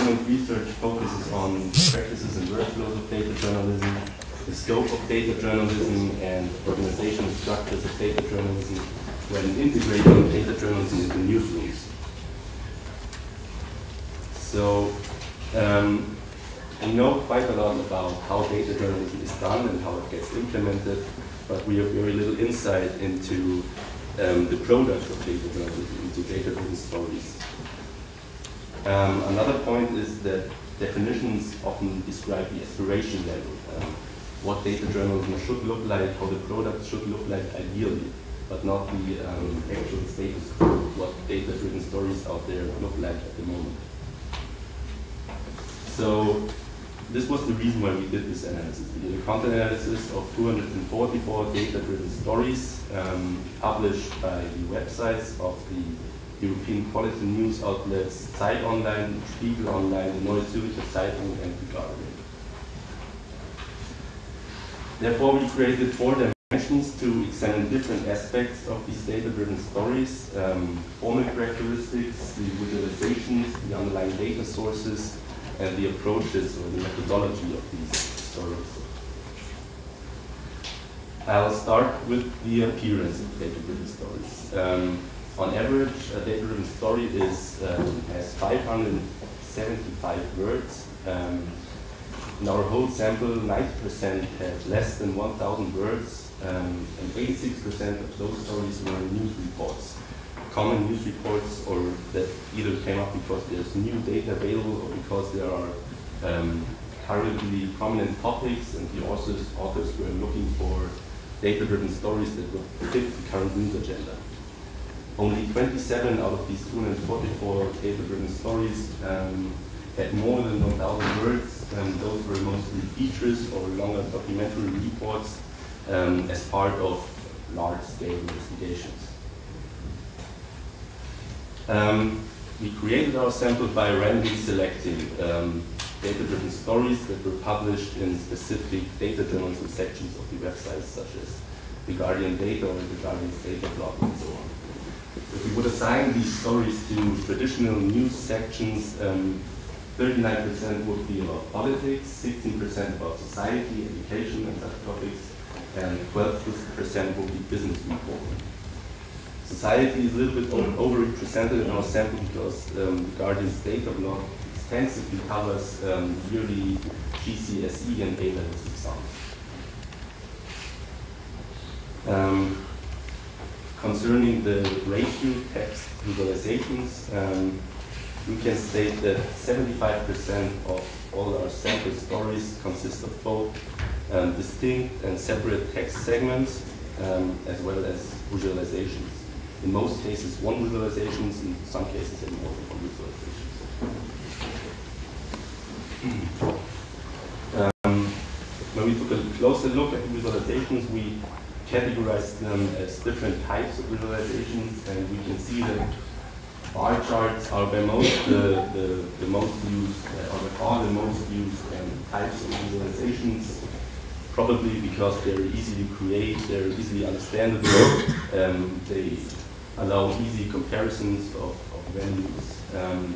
document research focuses on practices and workflows of data journalism, the scope of data journalism, and organizational structures of data journalism when integrating data journalism into newsrooms. So we know quite a lot about how data journalism is done and how it gets implemented, but we have very little insight into the product of data journalism, into data-driven stories. Another point is that definitions often describe the aspiration level, what data journalism should look like, how the product should look like ideally, but not the actual status quo, what data-driven stories out there look like at the moment. So this was the reason why we did this analysis. We did a content analysis of 244 data-driven stories published by the websites of the European quality news outlets Zeit Online, Spiegel Online, the Noda16 and the Guardian. Therefore, we created 4 dimensions to examine different aspects of these data-driven stories, formal characteristics, the visualizations, the underlying data sources, and the approaches or the methodology of these stories. I'll start with the appearance of data-driven stories. On average, a data-driven story has 575 words. In our whole sample, 90% had less than 1,000 words, and 86% of those stories were news reports. Common news reports, or that either came up because there's new data available or because there are currently prominent topics and the authors were looking for data-driven stories that would fit the current news agenda. Only 27 out of these 244 data-driven stories had more than 1,000 words, and those were mostly features or longer documentary reports as part of large-scale investigations. We created our sample by randomly selecting data-driven stories that were published in specific data journalism sections of the websites, such as the Guardian Data or the Guardian's data blog and so on. If we would assign these stories to traditional news sections, 39% would be about politics, 16% about society, education and such topics, and 12% would be business reporting. Society is a little bit overrepresented in our sample because the Guardian's data blog extensively covers yearly GCSE and A-level exams. Concerning the ratio text visualizations, we can state that 75% of all our sample stories consist of both distinct and separate text segments, as well as visualizations. In most cases, one visualizations, in some cases, multiple visualizations. When we took a closer look at the visualizations, we categorized them as different types of visualizations, and we can see that bar charts are by most the most used, or by far the most used types of visualizations, probably because they're easy to create, they're easily understandable, they allow easy comparisons of values.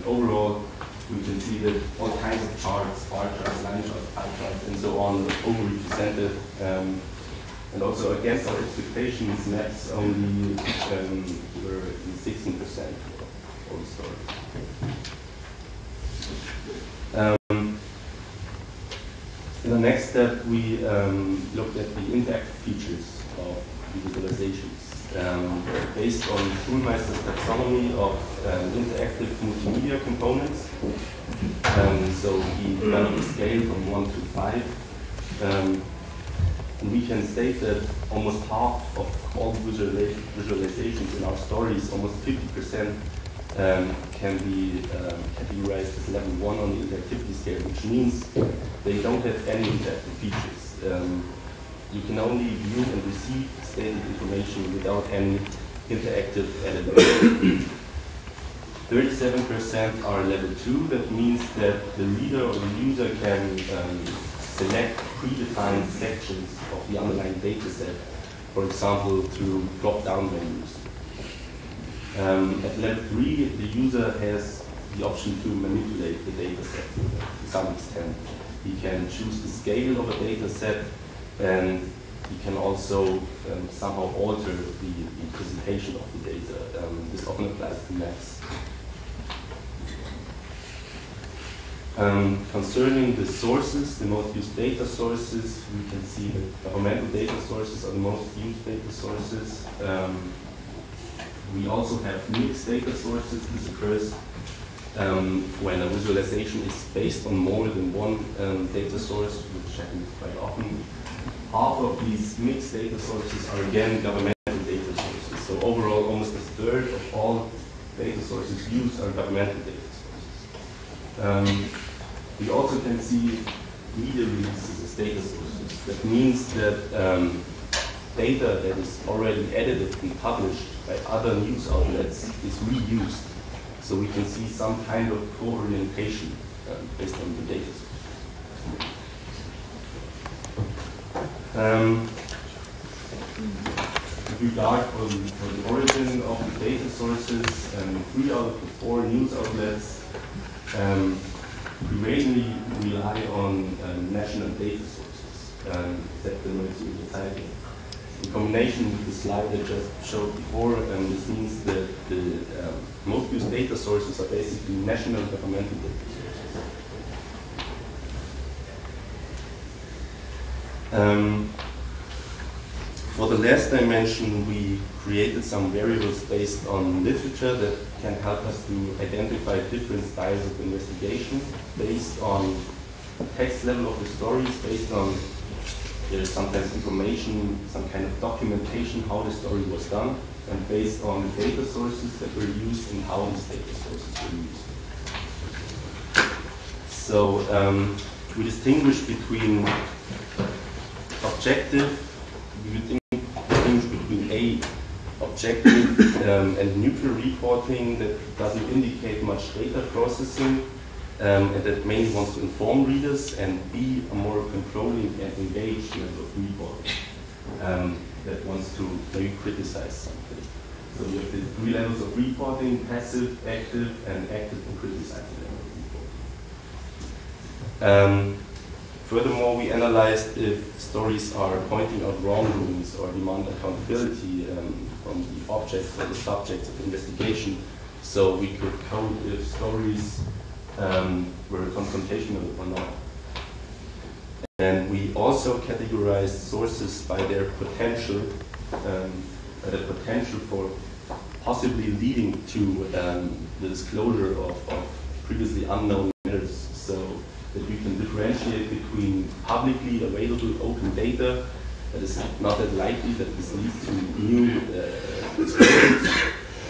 Overall, we can see that all kinds of charts, bar charts, line charts, pie charts, and so on, are overrepresented. And also against our expectations, maps only were in 16% of all the stories. In the next step, we looked at the interactive features of the visualizations. Based on Schulmeister's taxonomy of interactive multimedia components. So he developed a scale from 1 to 5. And we can state that almost half of all the visualizations in our stories, almost 50%, can be categorized as level 1 on the interactivity scale, which means they don't have any interactive features. You can only view and receive static information without any interactive element. 37% are level 2. That means that the reader or the user can select predefined sections of the underlying data set, for example, through drop-down menus. At level 3, the user has the option to manipulate the data set to some extent. He can choose the scale of a data set, and he can also somehow alter the presentation of the data. This often applies to maps. Concerning the sources, the most used data sources, we can see that governmental data sources are the most used data sources. We also have mixed data sources. This occurs when a visualization is based on more than one data source, which happens quite often. Half of these mixed data sources are again governmental data sources. So overall, almost a third of all data sources used are governmental data sources. We also can see media releases as data sources. That means that data that is already edited and published by other news outlets is reused. So we can see some kind of co-orientation based on the data source. With regard for the origin of the data sources, 3 out of the 4 news outlets mainly rely on national data sources, except the Noda16. In combination with the slide I just showed before, this means that the most used data sources are basically national governmental data sources. For the last dimension, we created some variables based on literature that can help us to identify different styles of investigation based on the text level of the stories, based on there's sometimes information, some kind of documentation how the story was done, and based on the data sources that were used and how these data sources were used. So we distinguish between objective, objective and neutral reporting that doesn't indicate much data processing and that mainly wants to inform readers, and B, a more controlling and engaged level of reporting that wants to maybe criticize something. So we have the 3 levels of reporting: passive, active, and active and criticizing level of reporting. Furthermore, we analyzed if stories are pointing out wrongdoings or demand accountability from the objects or the subjects of investigation. So we could code if stories were confrontational or not. And we also categorized sources by their potential, for possibly leading to the disclosure of previously unknown matters. So that we can differentiate between publicly available open data that is not that likely that this leads to new disclosures,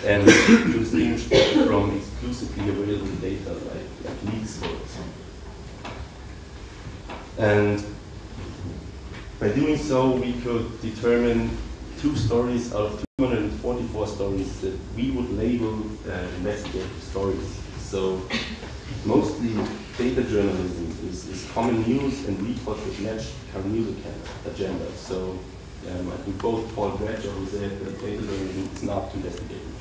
and to distinguish from exclusively available data like leaks, for example. And by doing so, we could determine 2 stories out of 244 stories that we would label investigative stories. So mostly data journalism is common news and reports that match current news agenda. So I think both Paul Dredger who said that data journalism is not investigative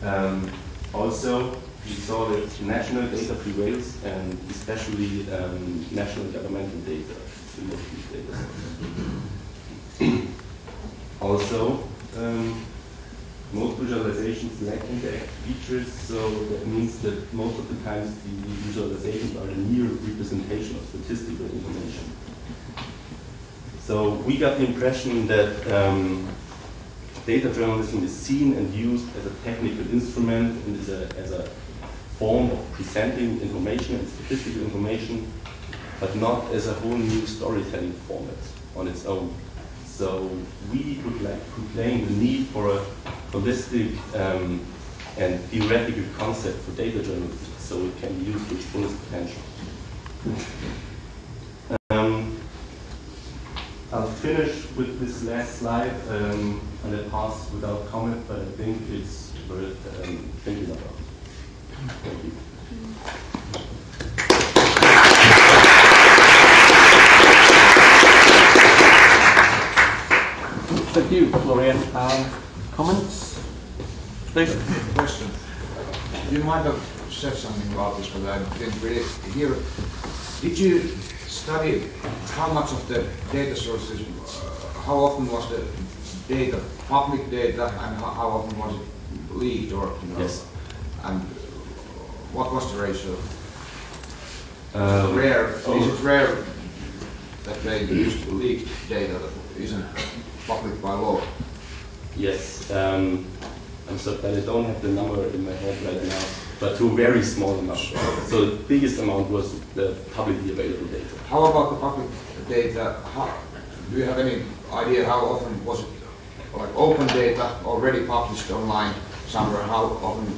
journalism. Also, we saw that national data prevails, and especially national governmental data is the most used data source. Also, most visualizations lack interactive features, so that means that most of the times the visualizations are a near representation of statistical information. So we got the impression that data journalism is seen and used as a technical instrument and as a form of presenting information and statistical information, but not as a whole new storytelling format on its own. So we would like to proclaim the need for a holistic and theoretical concept for data journalism, so it can be used to its fullest potential. I'll finish with this last slide, and it pass without comment, but I think it's worth thinking about. Thank you. Thank you, Florian. Comments? Please. Questions? You might have said something about this, but I didn't really hear. Did you study how much of the data sources, how often was the data public data, and how often was it leaked, or Yes. And what was the ratio? Rare. Is it rare that they use leaked data that isn't public by law? Yes. I'm sorry, but I don't have the number in my head right now, but to a very small amount. So the biggest amount was the publicly available data. How about the public data? Do you have any idea how often was it like open data already published online somewhere? How often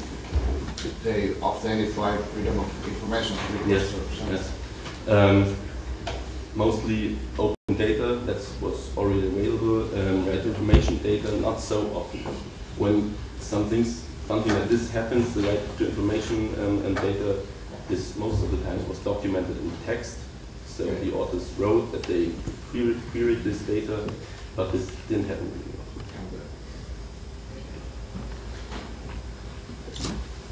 did they authentify freedom of information? Yes. Yes. Mostly open data that was already available. Right information data, not so often. When something like this happens, the right to information and data is most of the time was documented in text. So the authors wrote that they queried this data, but this didn't happen really often.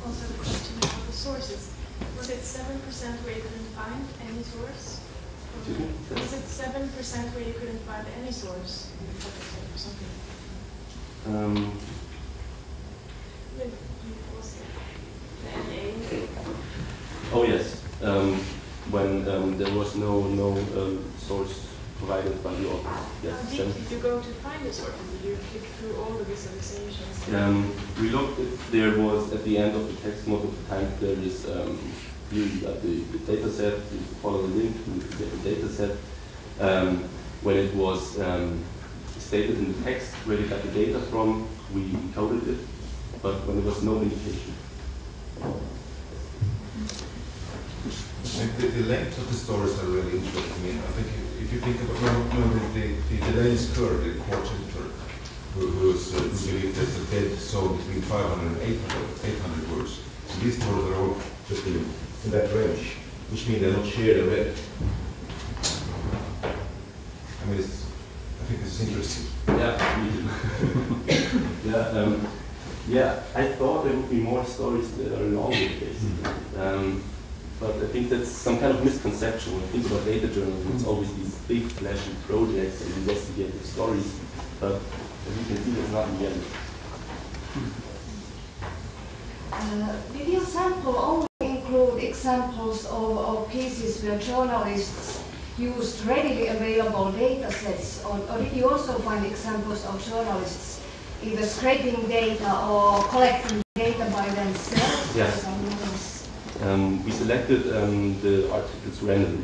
Also a question about the sources. Was it 7% where you couldn't find any source? Was it 7% where you couldn't find any source? Or something? Was it the NA? Oh yes. When there was no source provided by the author. Yes. How deep did you go to find the source? Did you click through all the visualizations? We looked if there was at the end of the text. Most of the time there is you got the data set. You follow the link to get the data set. When it was stated in the text where you got the data from, we encoded it. But when there was no indication. The length of the stories are really interesting. I think if you think about the Delanis curve, the quarter, who believed that the dead sold between 500 and 800 words. So these stories are all just in that range, which means they're not shared or read. I mean, I think this is interesting. Yeah, me too. Yeah, I thought there would be more stories that are longer, basically. But I think that's some kind of misconception. When you think about data journalism, it's always these big, flashy projects and investigative stories. But as you can see, that's not the end. Did your sample only include examples of pieces where journalists used readily available data sets, or did you also find examples of journalists either scraping data or collecting data by themselves? Yes. We selected the articles randomly.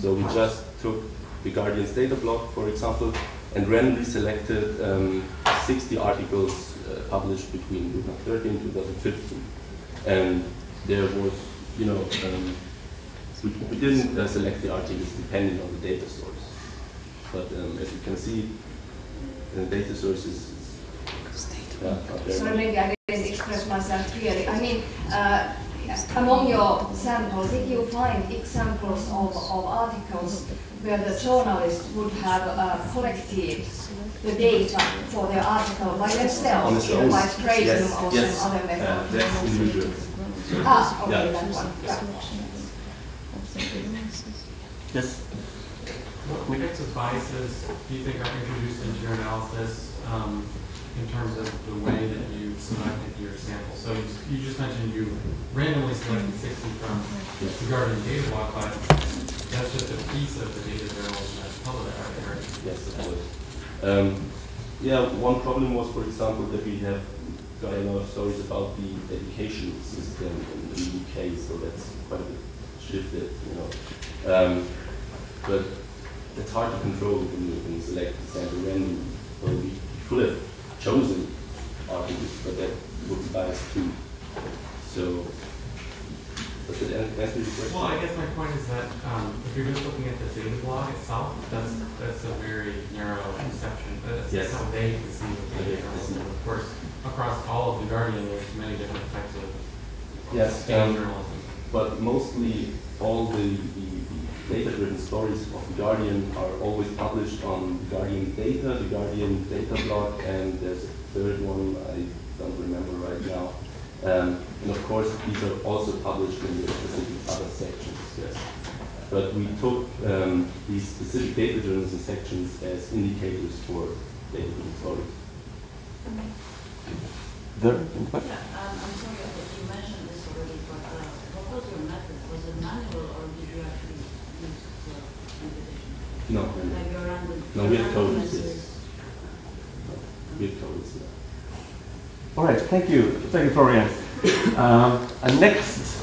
So we just took the Guardian's data block, for example, and randomly selected 60 articles published between 2013 and 2015. And there was, we didn't select the articles depending on the data source. But as you can see, the data source is Sorry, maybe I didn't express myself clearly. I mean, among your sample, did you find examples of articles where the journalists would have collected the data for their article by themselves, either by scraping or some other method? That's individual. Okay, yeah. that one. Yeah. Yes. What kinds of biases do you think are introduced into your analysis in terms of the way that you selected your sample? So you just mentioned you randomly selected 60 from the Guardian data block, but that's just a piece of the data journalism that's published, right? Yes, of course. Yeah, one problem was, for example, that we have got a lot of stories about the education system in the UK, so that's quite a bit shifted, but it's hard to control when you select the sample randomly. So we could have chosen articles, but that would be biased too. So, does it answer your question? Well, I guess my point is that if you're just looking at the data block itself, that's a very narrow conception. That's how they conceive of data journalism. Of course, across all of the Guardian, there's many different types of data journalism. But mostly all the data-driven stories of the Guardian are always published on the Guardian data, the Guardian data blog, and there's a third one I don't remember right now. And of course, these are also published in the specific other sections. Yes. But we took these specific data journalism sections as indicators for data-driven stories. There, Yeah, I'm sorry that you mentioned this already, but what was your method? Was it manual or did you actually use computation? No. Like your random? No, we have random codes, yes. messages? We have codes, yeah. all right, thank you, Florian. And next